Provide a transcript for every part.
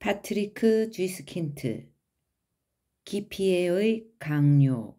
파트리크 쥐스킨트 기피에의 강요.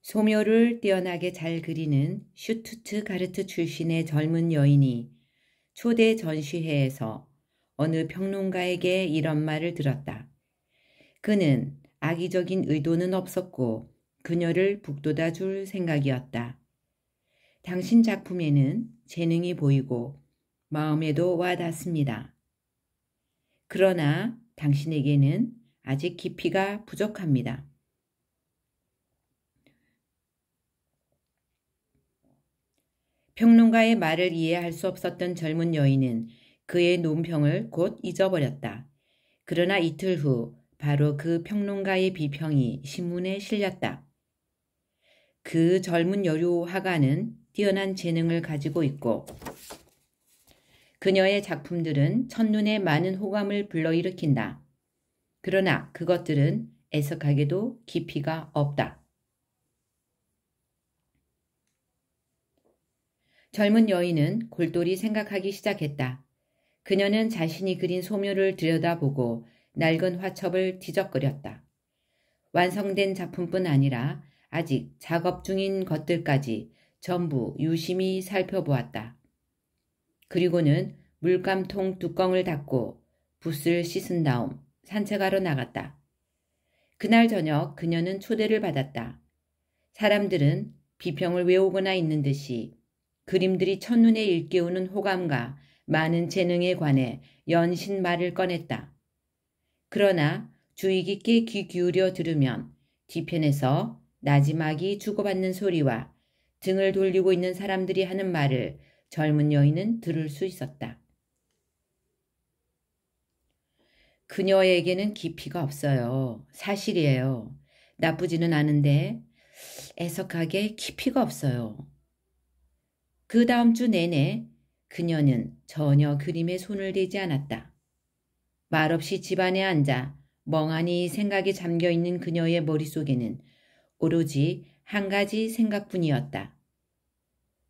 소묘를 뛰어나게 잘 그리는 슈투트가르트 출신의 젊은 여인이 초대 전시회에서 어느 평론가에게 이런 말을 들었다. 그는 악의적인 의도는 없었고 그녀를 북돋아 줄 생각이었다. 당신 작품에는 재능이 보이고 마음에도 와닿습니다. 그러나 당신에게는 아직 깊이가 부족합니다. 평론가의 말을 이해할 수 없었던 젊은 여인은 그의 논평을 곧 잊어버렸다. 그러나 이틀 후 바로 그 평론가의 비평이 신문에 실렸다. 그 젊은 여류 화가는 뛰어난 재능을 가지고 있고 그녀의 작품들은 첫눈에 많은 호감을 불러일으킨다. 그러나 그것들은 애석하게도 깊이가 없다. 젊은 여인은 골똘히 생각하기 시작했다. 그녀는 자신이 그린 소묘를 들여다보고 낡은 화첩을 뒤적거렸다. 완성된 작품뿐 아니라 아직 작업 중인 것들까지 전부 유심히 살펴보았다. 그리고는 물감통 뚜껑을 닫고 붓을 씻은 다음 산책하러 나갔다. 그날 저녁 그녀는 초대를 받았다. 사람들은 비평을 외우거나 있는 듯이 그림들이 첫눈에 일깨우는 호감과 많은 재능에 관해 연신 말을 꺼냈다. 그러나 주의 깊게 귀 기울여 들으면 뒤편에서 나지막이 주고받는 소리와 등을 돌리고 있는 사람들이 하는 말을 젊은 여인은 들을 수 있었다. 그녀에게는 깊이가 없어요. 사실이에요. 나쁘지는 않은데 애석하게 깊이가 없어요. 그 다음 주 내내 그녀는 전혀 그림에 손을 대지 않았다. 말없이 집안에 앉아 멍하니 생각에 잠겨있는 그녀의 머릿속에는 오로지 한 가지 생각뿐이었다.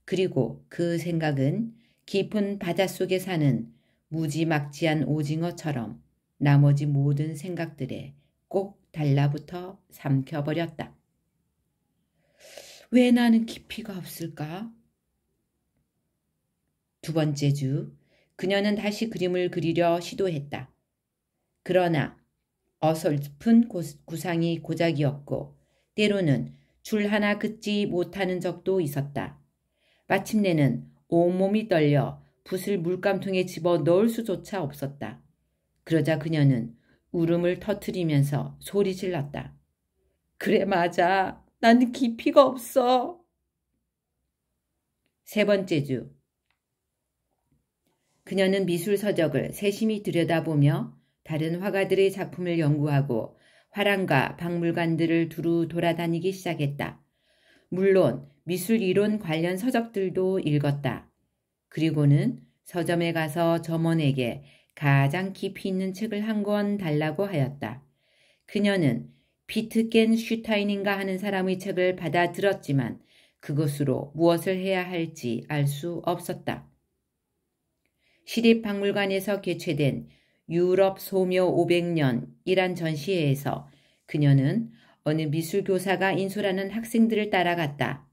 그리고 그 생각은 깊은 바닷속에 사는 무지막지한 오징어처럼 나머지 모든 생각들에 꼭 달라붙어 삼켜버렸다. 왜 나는 깊이가 없을까? 두 번째 주, 그녀는 다시 그림을 그리려 시도했다. 그러나 어설픈 구상이 고작이었고 때로는 줄 하나 긋지 못하는 적도 있었다. 마침내는 온몸이 떨려 붓을 물감통에 집어 넣을 수조차 없었다. 그러자 그녀는 울음을 터뜨리면서 소리질렀다. 그래 맞아. 나는 깊이가 없어. 세 번째 주. 그녀는 미술 서적을 세심히 들여다보며 다른 화가들의 작품을 연구하고 화랑과 박물관들을 두루 돌아다니기 시작했다. 물론 미술 이론 관련 서적들도 읽었다. 그리고는 서점에 가서 점원에게 가장 깊이 있는 책을 한 권 달라고 하였다. 그녀는 비트겐슈타인인가 하는 사람의 책을 받아 들었지만 그것으로 무엇을 해야 할지 알 수 없었다. 시립박물관에서 개최된 유럽 소묘 500년이란 전시회에서 그녀는 어느 미술교사가 인솔하는 학생들을 따라갔다.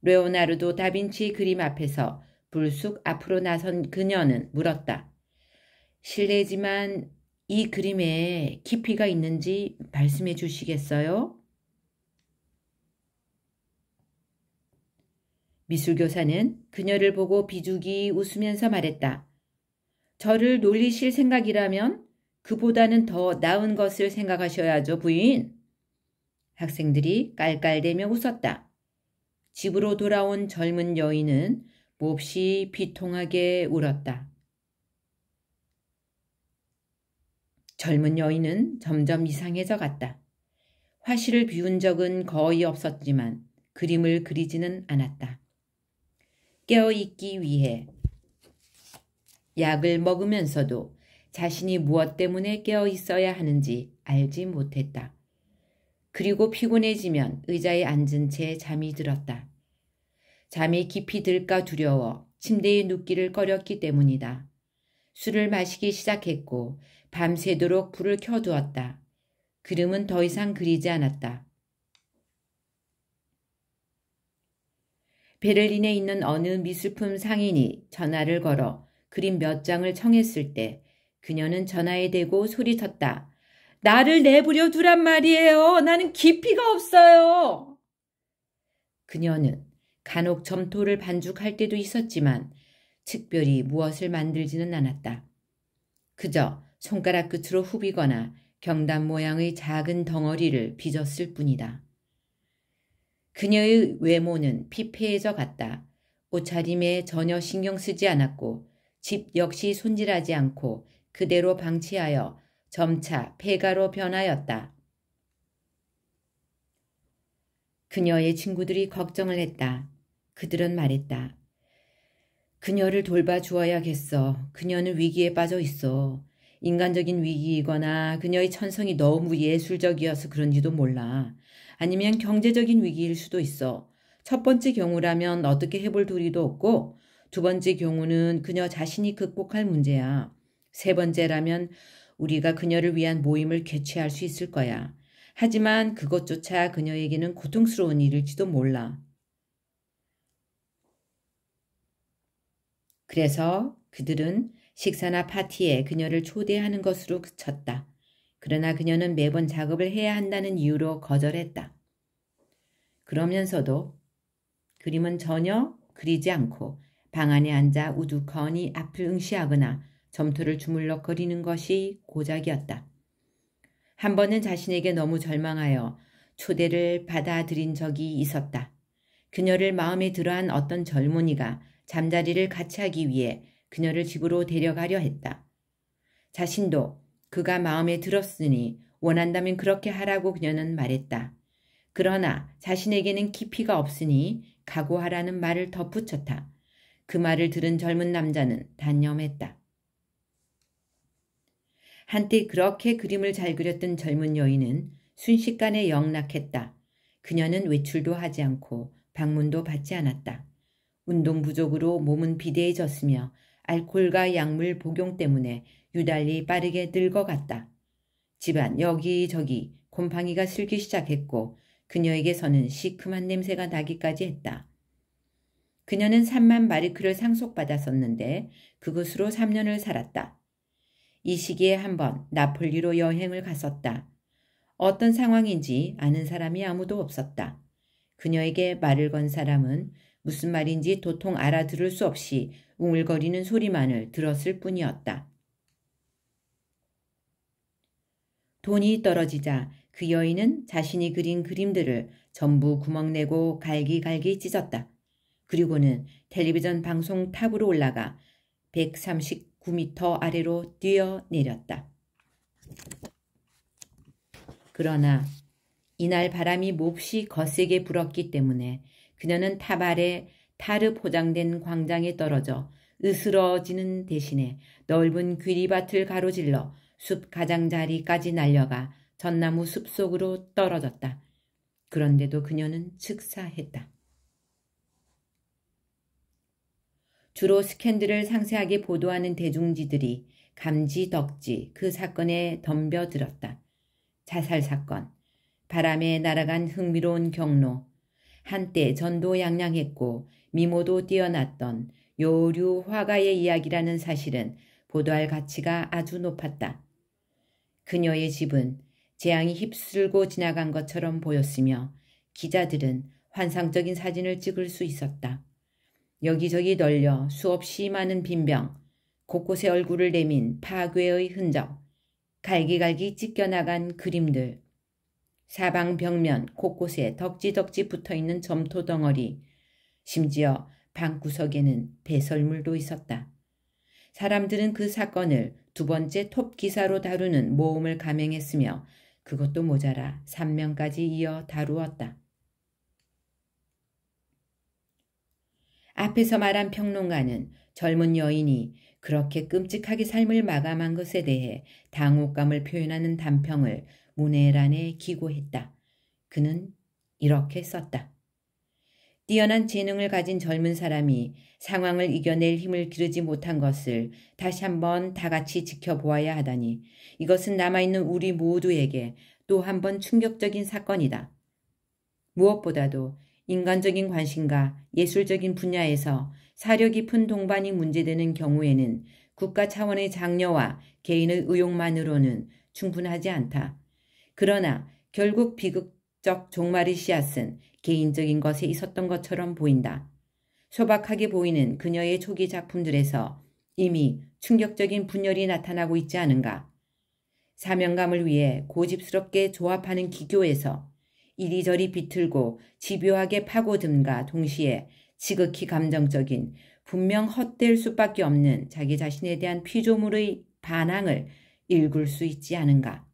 레오나르도 다빈치의 그림 앞에서 불쑥 앞으로 나선 그녀는 물었다. 실례지만 이 그림에 깊이가 있는지 말씀해 주시겠어요? 미술교사는 그녀를 보고 비죽이 웃으면서 말했다. 저를 놀리실 생각이라면 그보다는 더 나은 것을 생각하셔야죠, 부인. 학생들이 깔깔대며 웃었다. 집으로 돌아온 젊은 여인은 몹시 비통하게 울었다. 젊은 여인은 점점 이상해져 갔다. 화실을 비운 적은 거의 없었지만 그림을 그리지는 않았다. 깨어있기 위해 약을 먹으면서도 자신이 무엇 때문에 깨어 있어야 하는지 알지 못했다. 그리고 피곤해지면 의자에 앉은 채 잠이 들었다. 잠이 깊이 들까 두려워 침대에 눕기를 꺼렸기 때문이다. 술을 마시기 시작했고 밤새도록 불을 켜두었다. 그림은 더 이상 그리지 않았다. 베를린에 있는 어느 미술품 상인이 전화를 걸어 그림 몇 장을 청했을 때 그녀는 전화에 대고 소리쳤다. 나를 내버려 두란 말이에요. 나는 깊이가 없어요. 그녀는 간혹 점토를 반죽할 때도 있었지만 특별히 무엇을 만들지는 않았다. 그저 손가락 끝으로 후비거나 경단 모양의 작은 덩어리를 빚었을 뿐이다. 그녀의 외모는 피폐해져 갔다. 옷차림에 전혀 신경 쓰지 않았고 집 역시 손질하지 않고 그대로 방치하여 점차 폐가로 변하였다. 그녀의 친구들이 걱정을 했다. 그들은 말했다. 그녀를 돌봐주어야겠어. 그녀는 위기에 빠져 있어. 인간적인 위기이거나 그녀의 천성이 너무 예술적이어서 그런지도 몰라. 아니면 경제적인 위기일 수도 있어. 첫 번째 경우라면 어떻게 해볼 도리도 없고 두 번째 경우는 그녀 자신이 극복할 문제야. 세 번째라면 우리가 그녀를 위한 모임을 개최할 수 있을 거야. 하지만 그것조차 그녀에게는 고통스러운 일일지도 몰라. 그래서 그들은 식사나 파티에 그녀를 초대하는 것으로 그쳤다. 그러나 그녀는 매번 작업을 해야 한다는 이유로 거절했다. 그러면서도 그림은 전혀 그리지 않고 방 안에 앉아 우두커니 앞을 응시하거나 점토를 주물럭거리는 것이 고작이었다. 한 번은 자신에게 너무 절망하여 초대를 받아들인 적이 있었다. 그녀를 마음에 들어한 어떤 젊은이가 잠자리를 같이 하기 위해 그녀를 집으로 데려가려 했다. 자신도 그가 마음에 들었으니 원한다면 그렇게 하라고 그녀는 말했다. 그러나 자신에게는 깊이가 없으니 각오하라는 말을 덧붙였다. 그 말을 들은 젊은 남자는 단념했다. 한때 그렇게 그림을 잘 그렸던 젊은 여인은 순식간에 영락했다. 그녀는 외출도 하지 않고 방문도 받지 않았다. 운동 부족으로 몸은 비대해졌으며 알코올과 약물 복용 때문에 유달리 빠르게 늙어갔다. 집안 여기저기 곰팡이가 슬기 시작했고 그녀에게서는 시큼한 냄새가 나기까지 했다. 그녀는 3만 마르크를 상속받았었는데 그것으로 3년을 살았다. 이 시기에 한번 나폴리로 여행을 갔었다. 어떤 상황인지 아는 사람이 아무도 없었다. 그녀에게 말을 건 사람은 무슨 말인지 도통 알아들을 수 없이 웅을거리는 소리만을 들었을 뿐이었다. 돈이 떨어지자 그 여인은 자신이 그린 그림들을 전부 구멍내고 갈기갈기 찢었다. 그리고는 텔레비전 방송 탑으로 올라가 139m 아래로 뛰어내렸다. 그러나 이날 바람이 몹시 거세게 불었기 때문에 그녀는 탑 아래 타르 포장된 광장에 떨어져 으스러지는 대신에 넓은 귀리밭을 가로질러 숲 가장자리까지 날려가 전나무 숲속으로 떨어졌다. 그런데도 그녀는 즉사했다. 주로 스캔들을 상세하게 보도하는 대중지들이 감지덕지 그 사건에 덤벼들었다. 자살 사건, 바람에 날아간 흥미로운 경로, 한때 전도양양했고 미모도 뛰어났던 요류 화가의 이야기라는 사실은 보도할 가치가 아주 높았다. 그녀의 집은 재앙이 휩쓸고 지나간 것처럼 보였으며 기자들은 환상적인 사진을 찍을 수 있었다. 여기저기 널려 수없이 많은 빈병, 곳곳에 얼굴을 내민 파괴의 흔적, 갈기갈기 찢겨나간 그림들, 사방 벽면 곳곳에 덕지덕지 붙어있는 점토 덩어리, 심지어 방구석에는 배설물도 있었다. 사람들은 그 사건을 두 번째 톱 기사로 다루는 모험을 감행했으며 그것도 모자라 3면까지 이어 다루었다. 앞에서 말한 평론가는 젊은 여인이 그렇게 끔찍하게 삶을 마감한 것에 대해 당혹감을 표현하는 단평을 문해란에 기고했다. 그는 이렇게 썼다. 뛰어난 재능을 가진 젊은 사람이 상황을 이겨낼 힘을 기르지 못한 것을 다시 한번 다 같이 지켜보아야 하다니 이것은 남아있는 우리 모두에게 또 한 번 충격적인 사건이다. 무엇보다도 인간적인 관심과 예술적인 분야에서 사려 깊은 동반이 문제되는 경우에는 국가 차원의 장려와 개인의 의욕만으로는 충분하지 않다. 그러나 결국 비극적 종말의 씨앗은 개인적인 것에 있었던 것처럼 보인다. 소박하게 보이는 그녀의 초기 작품들에서 이미 충격적인 분열이 나타나고 있지 않은가. 사명감을 위해 고집스럽게 조합하는 기교에서 이리저리 비틀고 집요하게 파고듦과 동시에 지극히 감정적인 분명 헛될 수밖에 없는 자기 자신에 대한 피조물의 반항을 읽을 수 있지 않은가.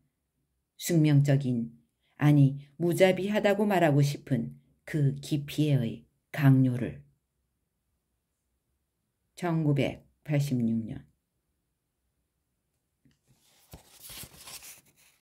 숙명적인, 아니 무자비하다고 말하고 싶은 그 깊이의 강요를. 1986년